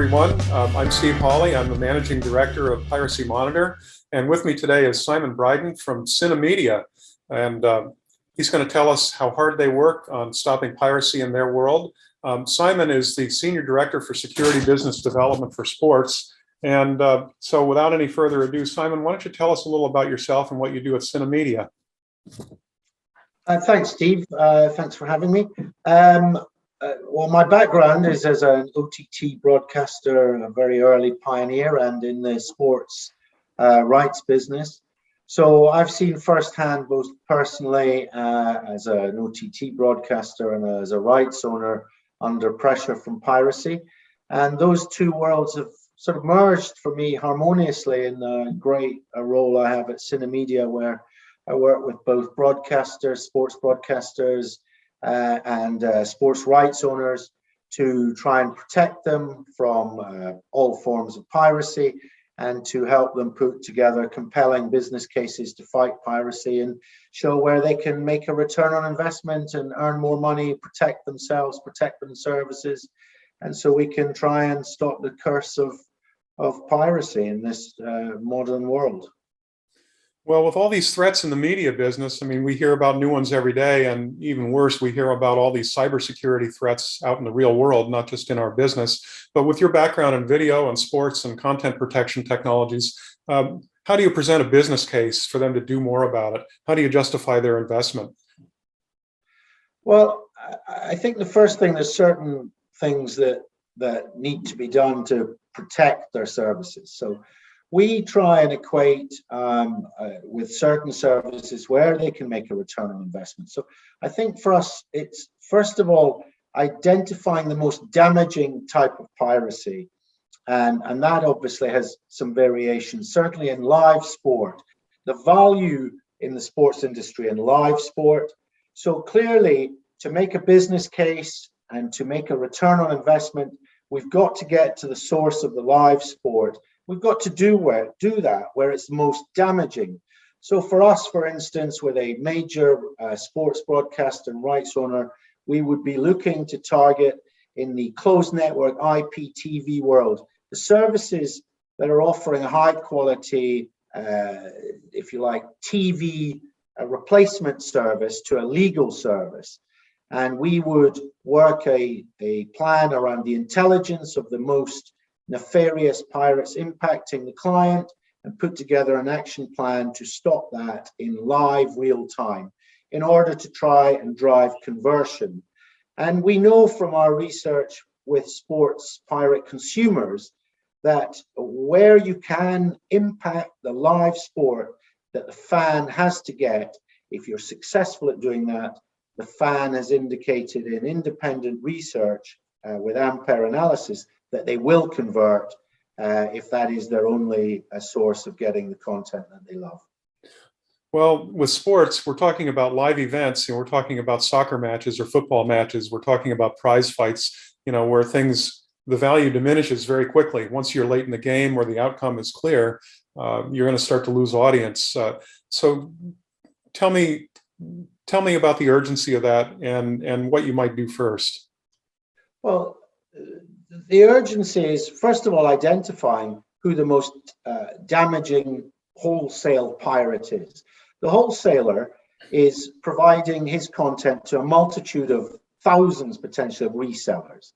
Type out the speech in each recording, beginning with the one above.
everyone. I'm Steve Hawley. I'm the Managing Director of Piracy Monitor. And with me today is Simon Bryden from Cinemedia. And he's going to tell us how hard they work on stopping piracy in their world. Simon is the Senior Director for Security Business Development for Sports. And so without any further ado, Simon, why don't you tell us a little about yourself and what you do at Cinemedia? Thanks, Steve. Thanks for having me. Well, my background is as an OTT broadcaster, a very early pioneer, and in the sports rights business. So I've seen firsthand, both personally as an OTT broadcaster and as a rights owner, under pressure from piracy. And those two worlds have sort of merged for me harmoniously in the great role I have at Cinemedia, where I work with both broadcasters, sports broadcasters, and sports rights owners to try and protect them from all forms of piracy and to help them put together compelling business cases to fight piracy and show where they can make a return on investment and earn more money, protect themselves, protect their services. And so we can try and stop the curse of piracy in this modern world. Well, with all these threats in the media business, I mean, we hear about new ones every day, and even worse, we hear about all these cybersecurity threats out in the real world, not just in our business. But with your background in video and sports and content protection technologies, how do you present a business case for them to do more about it? How do you justify their investment? Well, I think the first thing, there's certain things that need to be done to protect their services. So we try and equate with certain services where they can make a return on investment. So I think for us, it's first of all identifying the most damaging type of piracy. And that obviously has some variations, certainly in live sport, the value in the sports industry and live sport. So clearly, to make a business case and to make a return on investment, we've got to get to the source of the live sport. We've got to do that where it's most damaging. So for us, for instance, with a major sports broadcast and rights owner, we would be looking to target in the closed network IPTV world, the services that are offering a high quality, if you like, TV replacement service to a legal service. And we would work a plan around the intelligence of the most nefarious pirates impacting the client and put together an action plan to stop that in live real time in order to try and drive conversion. And we know from our research with sports pirate consumers that where you can impact the live sport that the fan has to get, if you're successful at doing that, the fan has indicated in independent research with Ampere analysis that they will convert if that is their only source of getting the content that they love. Well, with sports, we're talking about live events, and we're talking about soccer matches or football matches. We're talking about prize fights, where the value diminishes very quickly. Once you're late in the game or the outcome is clear, you're going to start to lose audience. So tell me about the urgency of that and what you might do first. Well, the urgency is, first of all, identifying who the most damaging wholesale pirate is. The wholesaler is providing his content to a multitude of thousands, potentially, of resellers.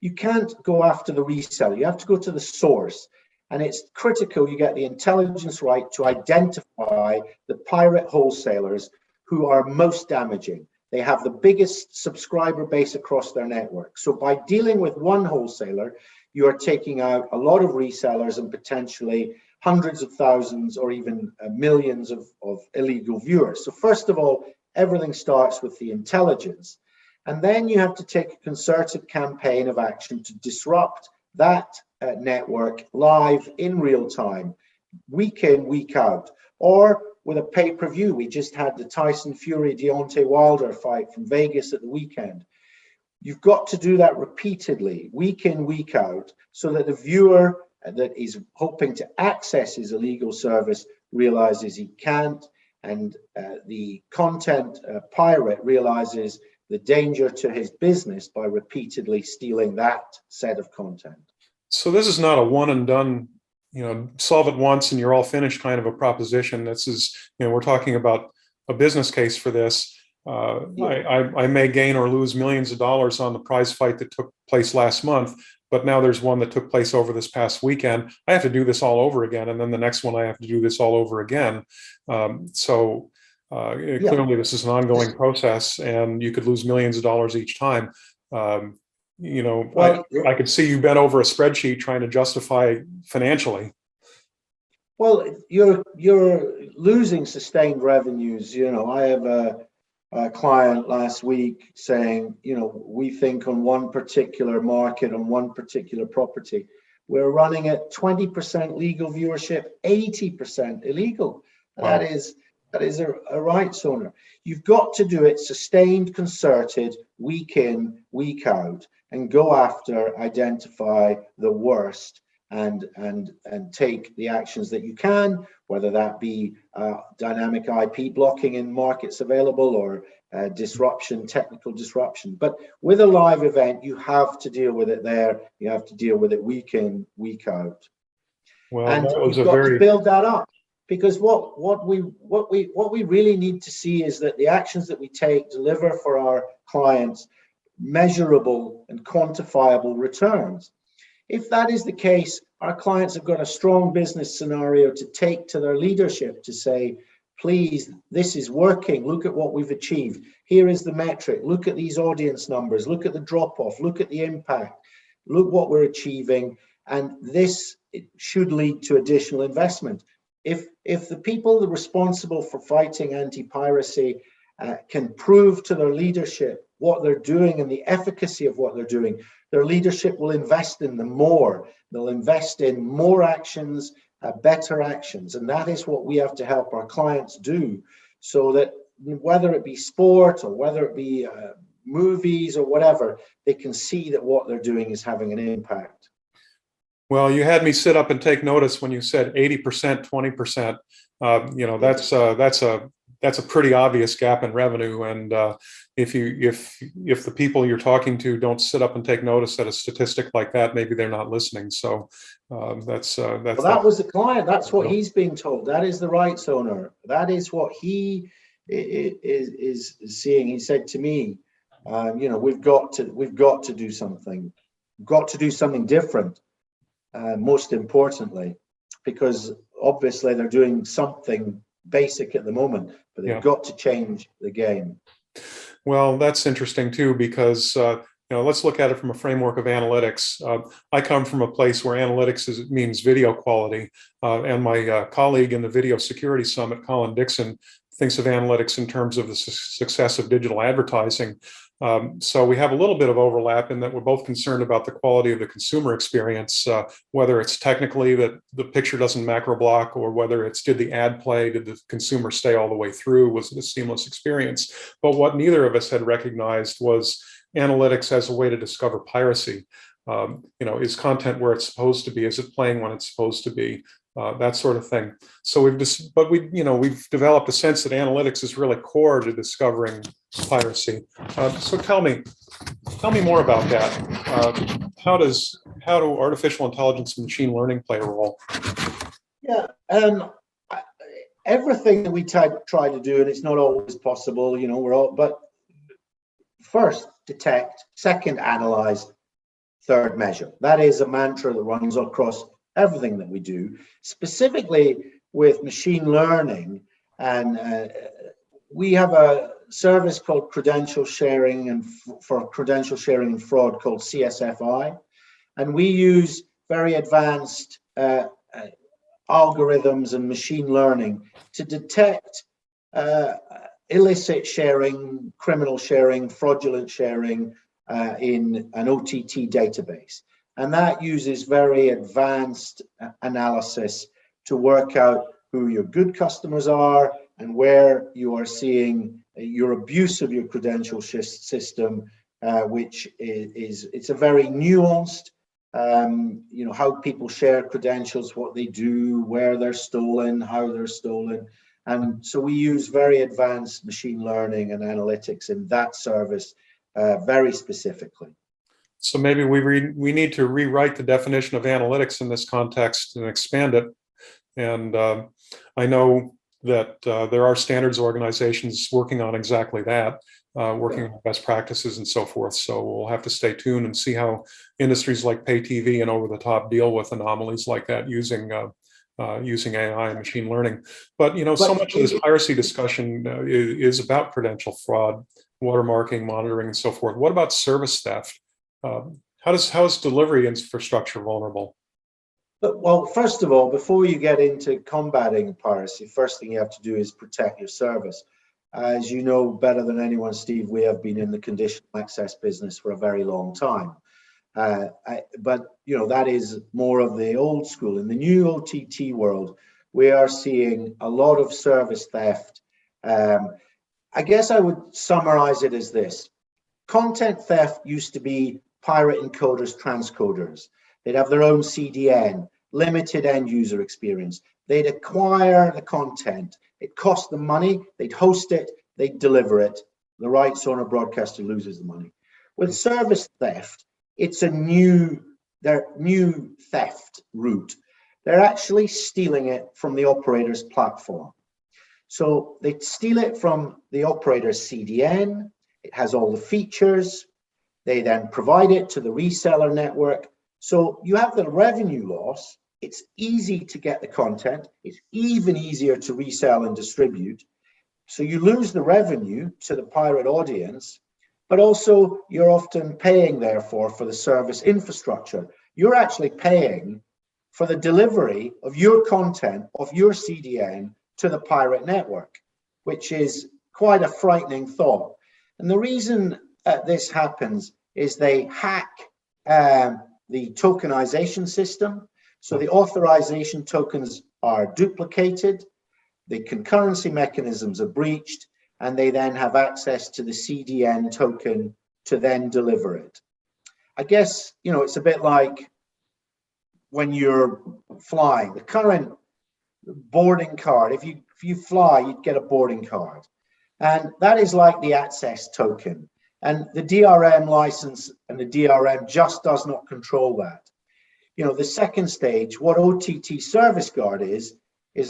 You can't go after the reseller. You have to go to the source. And it's critical you get the intelligence right to identify the pirate wholesalers who are most damaging. They have the biggest subscriber base across their network. So by dealing with one wholesaler, you are taking out a lot of resellers and potentially hundreds of thousands or even millions of illegal viewers. So first of all, everything starts with the intelligence. And then you have to take a concerted campaign of action to disrupt that network live in real time, week in, week out, or with a pay-per-view. We just had the Tyson Fury Deontay Wilder fight from Vegas at the weekend. You've got to do that repeatedly, week in, week out, so that the viewer that is hoping to access his illegal service realizes he can't, and the content pirate realizes the danger to his business by repeatedly stealing that set of content. So this is not a one and done, solve it once and you're all finished kind of a proposition. This is, we're talking about a business case for this. I may gain or lose millions of dollars on the prize fight that took place last month, but now there's one that took place over this past weekend. I have to do this all over again, and then the next one I have to do this all over again. Clearly, this is an ongoing process, and you could lose millions of dollars each time. Well, I could see you bent over a spreadsheet trying to justify financially. Well, you're losing sustained revenues. I have a client last week saying, we think on one particular market, on one particular property, we're running at 20% legal viewership, 80% illegal. Wow. That is a rights owner. You've got to do it sustained, concerted, week in, week out, and go after, identify the worst and take the actions that you can, whether that be dynamic IP blocking in markets available or disruption, technical disruption. But with a live event, you have to deal with it there. You have to deal with it week in, week out. Well, and that was you've got to build that up, because what we really need to see is that the actions that we take deliver for our clients measurable and quantifiable returns. If that is the case, our clients have got a strong business scenario to take to their leadership to say, please, this is working. Look at what we've achieved. Here is the metric. Look at these audience numbers. Look at the drop-off. Look at the impact. Look what we're achieving. And this should lead to additional investment. If the people that are responsible for fighting anti-piracy can prove to their leadership what they're doing and the efficacy of what they're doing, their leadership will invest in them more. They'll invest in more actions, better actions. And that is what we have to help our clients do, so that whether it be sport or whether it be movies or whatever, they can see that what they're doing is having an impact. Well, you had me sit up and take notice when you said 80%, 20%. That's a pretty obvious gap in revenue. And if the people you're talking to don't sit up and take notice at a statistic like that, maybe they're not listening. So well, that was the client. That's what he's being told. That is the rights owner. That is what he is seeing. He said to me, we've got to do something. We've got to do something different. Most importantly, because obviously they're doing something basic at the moment, but they've got to change the game. Well, that's interesting too, because let's look at it from a framework of analytics. I come from a place where analytics means video quality, and my colleague in the Video Security Summit, Colin Dixon, thinks of analytics in terms of the success of digital advertising. So we have a little bit of overlap in that we're both concerned about the quality of the consumer experience, whether it's technically that the picture doesn't macro block, or whether it's did the ad play, did the consumer stay all the way through, was it a seamless experience? But what neither of us had recognized was analytics as a way to discover piracy. Is content where it's supposed to be? Is it playing when it's supposed to be? That sort of thing. So we've developed a sense that analytics is really core to discovering piracy. So tell me more about that. How do artificial intelligence and machine learning play a role? Yeah, everything that we try to do, and it's not always possible, but first detect, second analyze, third measure. That is a mantra that runs across everything that we do, specifically with machine learning. And we have a service called credential sharing and for credential sharing and fraud called CSFI. And we use very advanced algorithms and machine learning to detect illicit sharing, criminal sharing, fraudulent sharing in an OTT database. And that uses very advanced analysis to work out who your good customers are and where you are seeing your abuse of your credential system, which it's a very nuanced, how people share credentials, what they do, where they're stolen, how they're stolen. And so we use very advanced machine learning and analytics in that service very specifically. So maybe we need to rewrite the definition of analytics in this context and expand it. And I know that there are standards organizations working on exactly that, working on best practices and so forth. So we'll have to stay tuned and see how industries like pay TV and over the top deal with anomalies like that using using AI and machine learning. But so much of this piracy discussion is about credential fraud, watermarking, monitoring, and so forth. What about service theft? How is delivery infrastructure vulnerable? Well, first of all, before you get into combating piracy, first thing you have to do is protect your service. As you know better than anyone, Steve, we have been in the conditional access business for a very long time. But that is more of the old school. In the new OTT world, we are seeing a lot of service theft. I guess I would summarize it as this. Content theft used to be pirate encoders, transcoders. They'd have their own CDN, limited end user experience. They'd acquire the content. It cost them money. They'd host it. They'd deliver it. The rights owner broadcaster loses the money. With service theft, it's a new theft route. They're actually stealing it from the operator's platform. So they steal it from the operator's CDN. It has all the features. They then provide it to the reseller network. So you have the revenue loss. It's easy to get the content. It's even easier to resell and distribute. So you lose the revenue to the pirate audience, but also you're often paying, therefore, for the service infrastructure. You're actually paying for the delivery of your content, of your CDN to the pirate network, which is quite a frightening thought. And the reason this happens is they hack the tokenization system. So the authorization tokens are duplicated, the concurrency mechanisms are breached, and they then have access to the CDN token to then deliver it. I guess, it's a bit like when you're flying. The current boarding card, if you fly, you'd get a boarding card. And that is like the access token. And the DRM license and the DRM just does not control that. The second stage, what OTT Service Guard is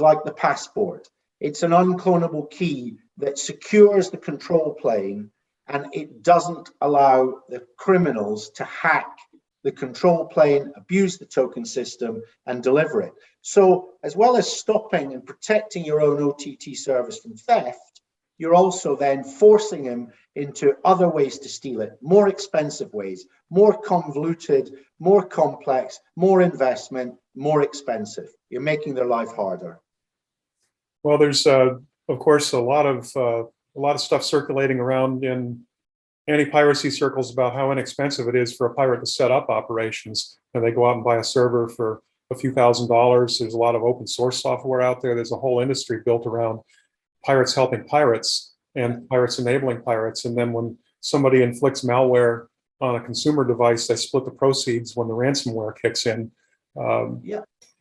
like the passport. It's an unclonable key that secures the control plane, and it doesn't allow the criminals to hack the control plane, abuse the token system, and deliver it. So as well as stopping and protecting your own OTT service from theft, you're also then forcing them into other ways to steal it, more expensive ways, more convoluted, more complex, more investment, more expensive. You're making their life harder. Well, there's of course a lot of stuff circulating around in anti-piracy circles about how inexpensive it is for a pirate to set up operations. And they go out and buy a server for a few $1,000s. There's a lot of open source software out there. There's a whole industry built around pirates helping pirates and pirates enabling pirates. And then when somebody inflicts malware on a consumer device, they split the proceeds when the ransomware kicks in.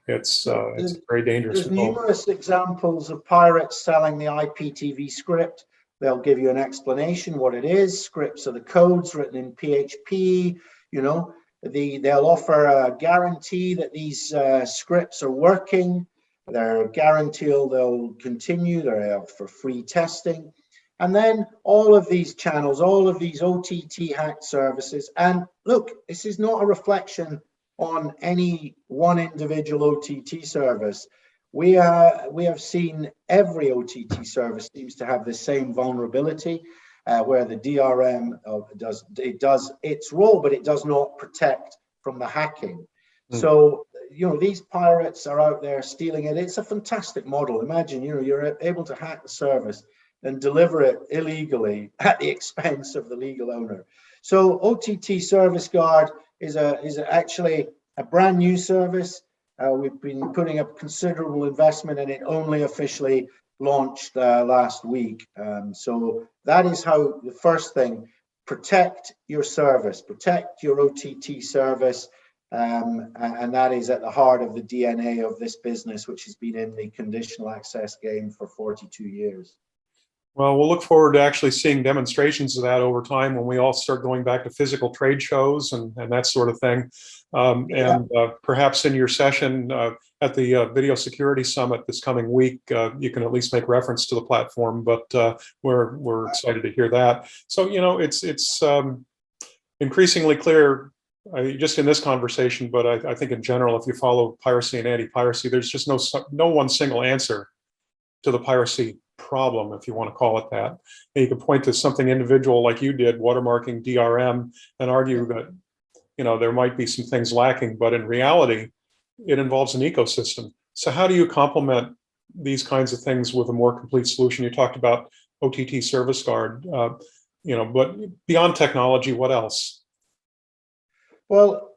It's very dangerous. There's numerous examples of pirates selling the IPTV script. They'll give you an explanation what it is. Scripts are the codes written in PHP. They'll offer a guarantee that these scripts are working. They're guaranteed they'll continue. They're out for free testing. And then all of these channels, all of these OTT hacked services. And look, this is not a reflection on any one individual OTT service. We have seen every OTT service seems to have the same vulnerability, where the DRM does its role, but it does not protect from the hacking. So these pirates are out there stealing it. It's a fantastic model. Imagine you're able to hack the service and deliver it illegally at the expense of the legal owner. So OTT Service Guard is actually a brand new service. We've been putting up considerable investment, and it only officially launched last week. So that is how the first thing: protect your service, protect your OTT service, and that is at the heart of the DNA of this business, which has been in the conditional access game for 42 years. Well, we'll look forward to actually seeing demonstrations of that over time when we all start going back to physical trade shows and that sort of thing. And perhaps in your session at the Video Security Summit this coming week, you can at least make reference to the platform, but we're excited to hear that. So, you know, it's increasingly clear just in this conversation, but I think in general, if you follow piracy and anti-piracy, there's just no one single answer to the piracy problem, if you want to call it that. And you can point to something individual like you did, watermarking DRM, and argue that, you know, there might be some things lacking, but in reality, it involves an ecosystem. So how do you complement these kinds of things with a more complete solution? You talked about OTT Service Guard, you know, but beyond technology, what else? Well,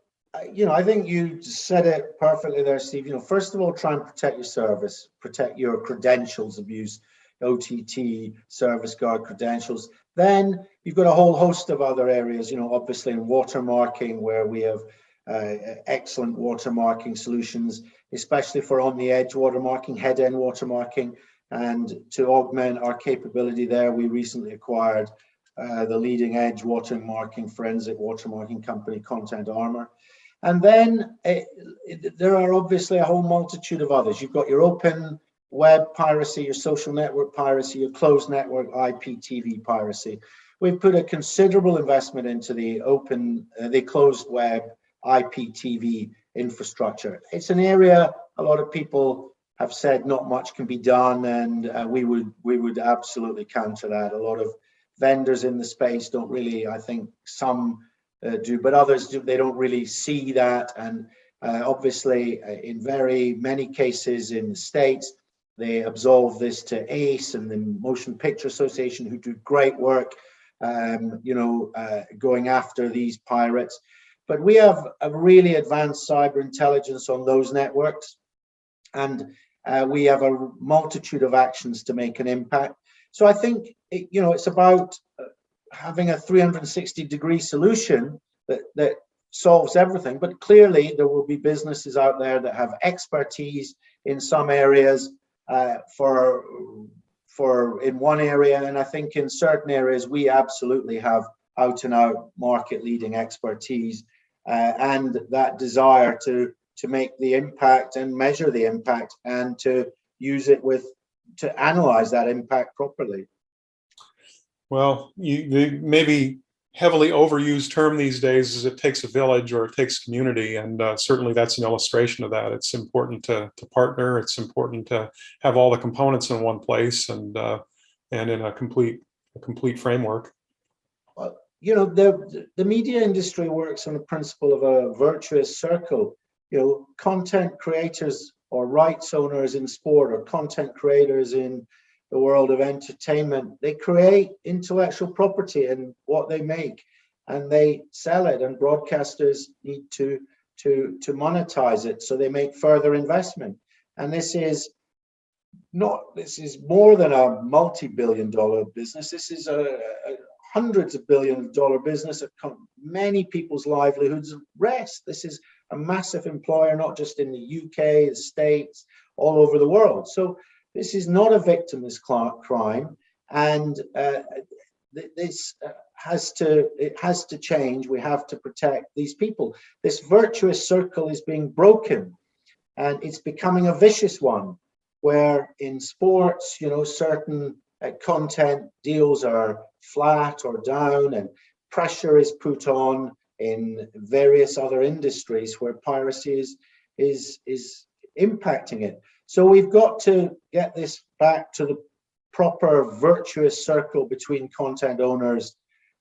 you know, I think you said it perfectly there, Steve. You know, first of all, try and protect your service, protect your credentials of use, OTT, Service Guard credentials. Then you've got a whole host of other areas, you know, obviously in watermarking, where we have excellent watermarking solutions, especially for on-the-edge watermarking, head-end watermarking. And to augment our capability there, we recently acquired the leading edge watermarking, forensic watermarking company, Content Armor. And then there are obviously a whole multitude of others. You've got your open web piracy, your social network piracy, your closed network IPTV piracy. We've put a considerable investment into the closed web IPTV infrastructure. It's an area a lot of people have said not much can be done, and we would absolutely counter that. A lot of vendors in the space don't really, I think some do, but others do. They don't really see that, and obviously in very many cases in the States, they absolve this to ACE and the Motion Picture Association, who do great work, you know, going after these pirates. But we have a really advanced cyber intelligence on those networks, and we have a multitude of actions to make an impact. So I think, you know, it's about having a 360-degree solution that solves everything. But clearly, there will be businesses out there that have expertise in some areas for in one area, and I think in certain areas we absolutely have out-and-out market-leading expertise and that desire to make the impact and measure the impact and to use it to analyze that impact properly. Well, the maybe heavily overused term these days is it takes a village or it takes community, and certainly that's an illustration of that. It's important to partner. It's important to have all the components in one place and in a complete framework. Well, you know, the media industry works on the principle of a virtuous circle. You know, content creators or rights owners in sport or content creators in the world of entertainment, they create intellectual property in what they make and they sell it, and broadcasters need to monetize it, so they make further investment. And this is more than a multi-billion-dollar business. This is a hundreds of billion-dollar business that many people's livelihoods rest. This is a massive employer, not just in the UK, the States, all over the world. So this is not a victimless crime, and this has to change. We have to protect these people. This virtuous circle is being broken, and it's becoming a vicious one, where in sports, you know, certain content deals are flat or down, and pressure is put on in various other industries where piracy is impacting it. So we've got to get this back to the proper virtuous circle between content owners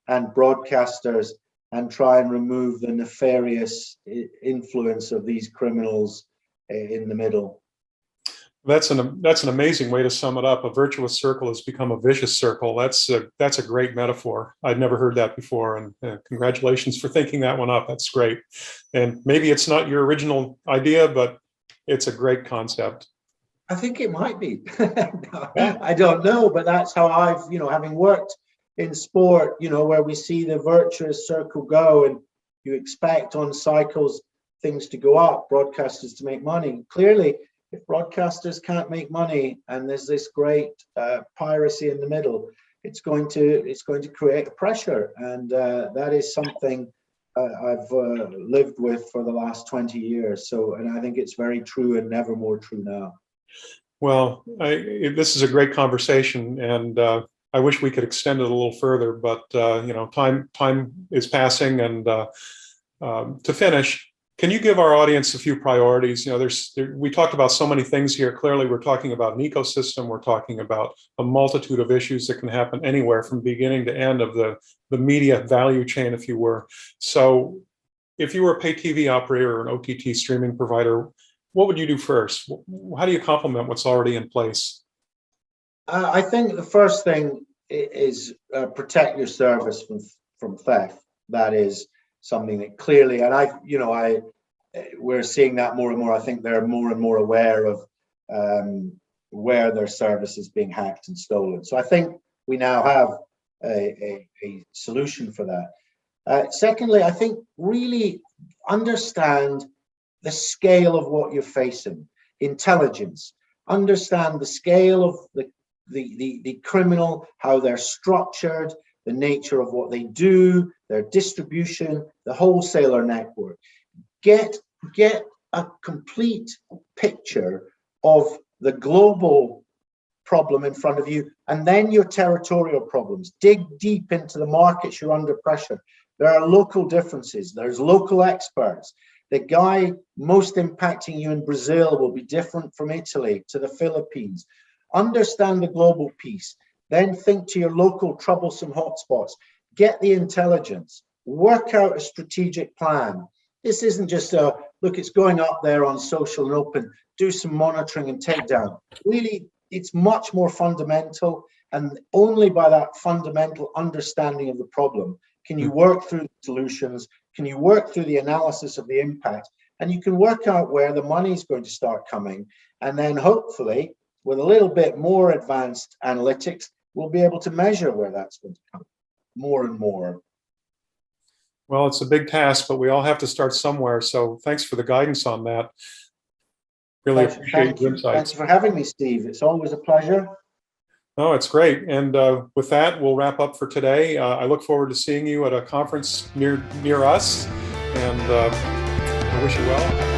and broadcasters and try and remove the nefarious influence of these criminals in the middle. That's an amazing way to sum it up. A virtuous circle has become a vicious circle. That's a great metaphor. I'd never heard that before, and congratulations for thinking that one up. That's great. And maybe it's not your original idea, but it's a great concept. I think it might be. I don't know, but that's how I've, you know, having worked in sport, you know, where we see the virtuous circle go, and you expect on cycles things to go up, broadcasters to make money. Clearly, if broadcasters can't make money and there's this great piracy in the middle, it's going to create pressure, and that is something I've lived with for the last 20 years. So, and I think it's very true and never more true now. Well, this is a great conversation, and I wish we could extend it a little further, but you know, time is passing, and to finish, can you give our audience a few priorities? You know, we talked about so many things here. Clearly, we're talking about an ecosystem. We're talking about a multitude of issues that can happen anywhere from beginning to end of the media value chain, if you were. So if you were a pay TV operator or an OTT streaming provider, what would you do first? How do you complement what's already in place? I think the first thing is protect your service from theft. That is something that clearly, and we're seeing that more and more. I think they're more and more aware of where their service is being hacked and stolen. So I think we now have a solution for that. Secondly, I think really understand the scale of what you're facing. Intelligence. Understand the scale of the criminal, how they're structured, the nature of what they do, their distribution, the wholesaler network. Get a complete picture of the global problem in front of you, and then your territorial problems. Dig deep into the markets you're under pressure. There are local differences. There's local experts. The guy most impacting you in Brazil will be different from Italy to the Philippines. Understand the global piece. Then think to your local troublesome hotspots. Get the intelligence. Work out a strategic plan. This isn't just a, look, it's going up there on social and open, do some monitoring and takedown. Really, it's much more fundamental, and only by that fundamental understanding of the problem can you work through the solutions, can you work through the analysis of the impact, and you can work out where the money is going to start coming. And then hopefully, with a little bit more advanced analytics, we'll be able to measure where that's going to come more and more. Well, it's a big task, but we all have to start somewhere. So thanks for the guidance on that. Really appreciate your insights. Thanks for having me, Steve. It's always a pleasure. No, it's great. And with that, we'll wrap up for today. I look forward to seeing you at a conference near us, and I wish you well.